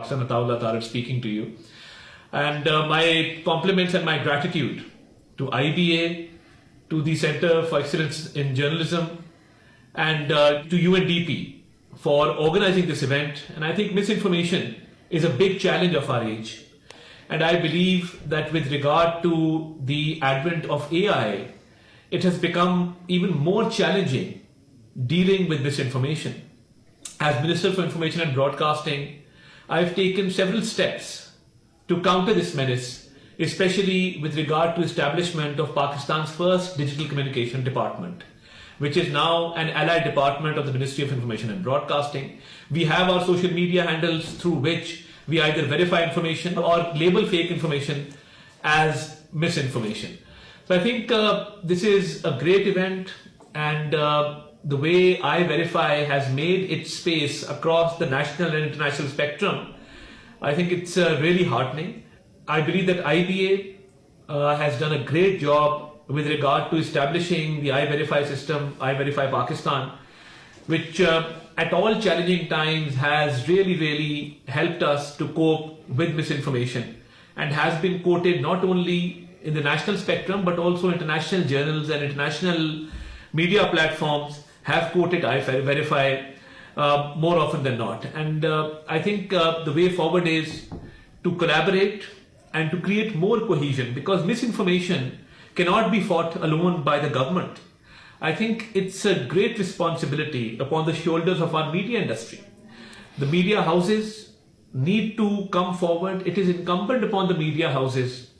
Pakistan Ataullah Tarat speaking to you. And my compliments and my gratitude to IBA, to the Center for Excellence in Journalism, and to UNDP for organizing this event. And I think misinformation is a big challenge of our age. And I believe that with regard to the advent of AI, it has become even more challenging dealing with misinformation. As Minister for Information and Broadcasting, I've taken several steps to counter this menace, especially with regard to establishment of Pakistan's first digital communication department, which is now an allied department of the Ministry of Information and Broadcasting. We have our social media handles through which we either verify information or label fake information as misinformation. So I think this is a great event, and the way I Verify has made its space across the national and international spectrum, I think it's really heartening. I believe that IBA has done a great job with regard to establishing the iVerify system, iVerify Pakistan, which at all challenging times has really helped us to cope with misinformation, and has been quoted not only in the national spectrum but also international journals and international media platforms have quoted iVerify more often than not. And I think the way forward is to collaborate and to create more cohesion, because misinformation cannot be fought alone by the government. I think it's a great responsibility upon the shoulders of our media industry. The media houses need to come forward. It is incumbent upon the media houses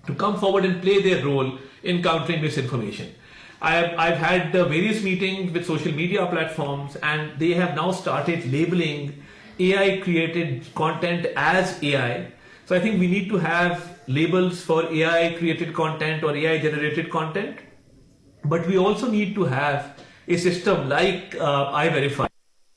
to come forward and play their role in countering misinformation. I've had various meetings with social media platforms, and they have now started labeling AI created content as AI. So I think we need to have labels for AI created content or AI generated content. But we also need to have a system like iVerify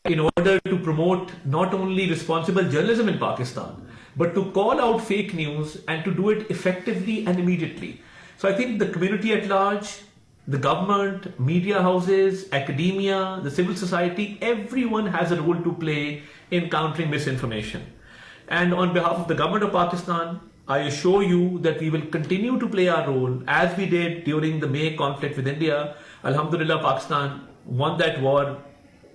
in order to promote not only responsible journalism in Pakistan, but to call out fake news and to do it effectively and immediately. So I think the community at large, the government, media houses, academia, the civil society, everyone has a role to play in countering misinformation. And on behalf of the government of Pakistan, I assure you that we will continue to play our role as we did during the May conflict with India. Alhamdulillah, Pakistan won that war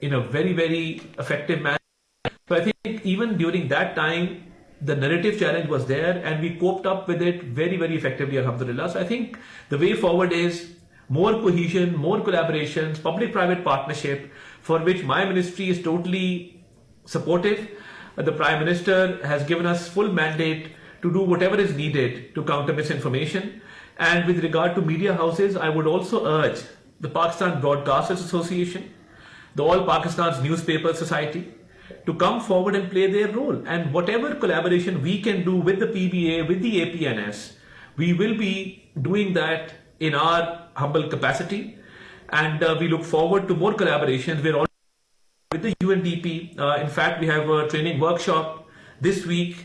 in a very effective manner. So I think even during that time, the narrative challenge was there and we coped up with it very effectively, Alhamdulillah. So I think the way forward is more cohesion, more collaborations, public-private partnership, for which my ministry is totally supportive. The Prime Minister has given us full mandate to do whatever is needed to counter misinformation. And with regard to media houses, I would also urge the Pakistan Broadcasters Association, the All Pakistan's Newspaper Society, to come forward and play their role. And whatever collaboration we can do with the PBA, with the APNS, we will be doing that in our humble capacity. And we look forward to more collaborations. We're already with the UNDP. In fact, we have a training workshop this week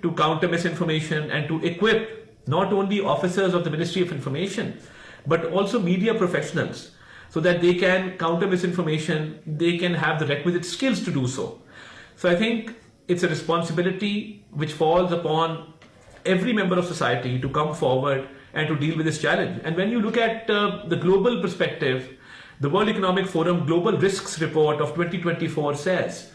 to counter misinformation and to equip not only officers of the Ministry of Information, but also media professionals, so that they can counter misinformation, they can have the requisite skills to do so. So I think it's a responsibility which falls upon every member of society to come forward and to deal with this challenge. And when you look at the global perspective, the World Economic Forum Global Risks Report of 2024 says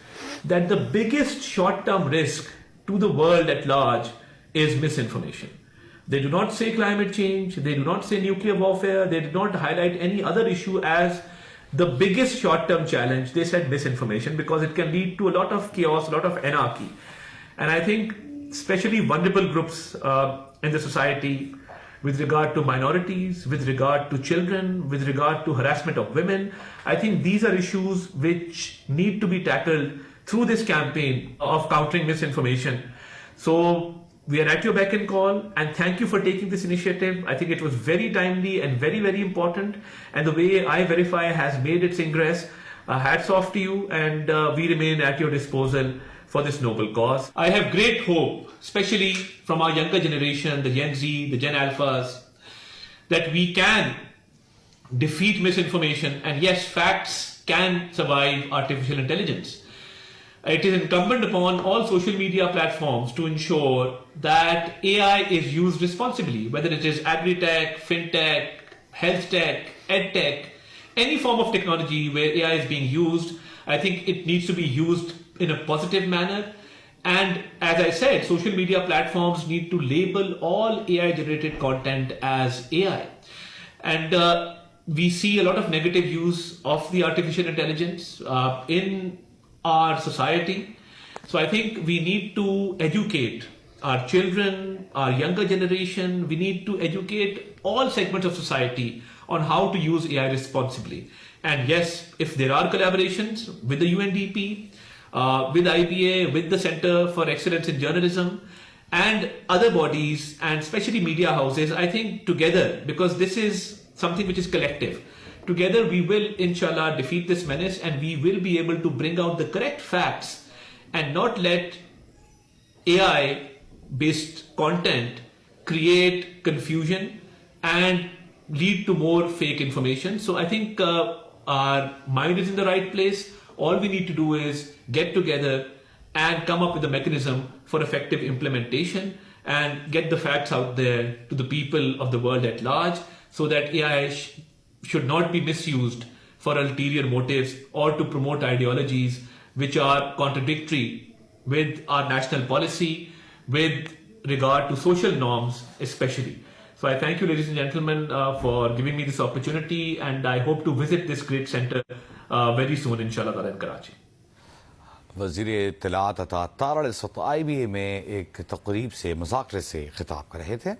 that the biggest short-term risk to the world at large is misinformation. They do not say climate change, they do not say nuclear warfare, they did not highlight any other issue as the biggest short-term challenge. They said misinformation, because it can lead to a lot of chaos, a lot of anarchy. And I think especially vulnerable groups in the society, with regard to minorities, with regard to children, with regard to harassment of women, I think these are issues which need to be tackled through this campaign of countering misinformation. So we are at your beck and call, and thank you for taking this initiative. I think it was very timely and very important. And the way iVerify has made its ingress, hats off to you, and we remain at your disposal for this noble cause. I have great hope, especially from our younger generation, the Gen Z, the Gen Alphas, that we can defeat misinformation. And yes, facts can survive artificial intelligence. it is incumbent upon all social media platforms to ensure that AI is used responsibly, whether it is agri-tech, fintech, health tech, ed tech, any form of technology where AI is being used. I think it needs to be used in a positive manner. And as I said, social media platforms need to label all AI generated content as AI. And we see a lot of negative use of the artificial intelligence in our society. So I think we need to educate our children, our younger generation. We need to educate all segments of society on how to use AI responsibly. And yes, if there are collaborations with the UNDP, with IBA, with the Center for Excellence in Journalism, and other bodies, and especially media houses, I think together, because this is something which is collective, together we will, inshallah, defeat this menace, and we will be able to bring out the correct facts and not let AI-based content create confusion and lead to more fake information. So I think our mind is in the right place. All we need to do is get together and come up with a mechanism for effective implementation and get the facts out there to the people of the world at large, so that AI should not be misused for ulterior motives or to promote ideologies which are contradictory with our national policy, with regard to social norms especially. So I thank you, ladies and gentlemen, for giving me this opportunity, and I hope to visit this great center very soon, inshallah, in Karachi. वज़ीर इत्तलाआत अता तारड़ इस वक्त IBA में एक तकरीब से मुज़ाकरे से खिताब कर रहे थे।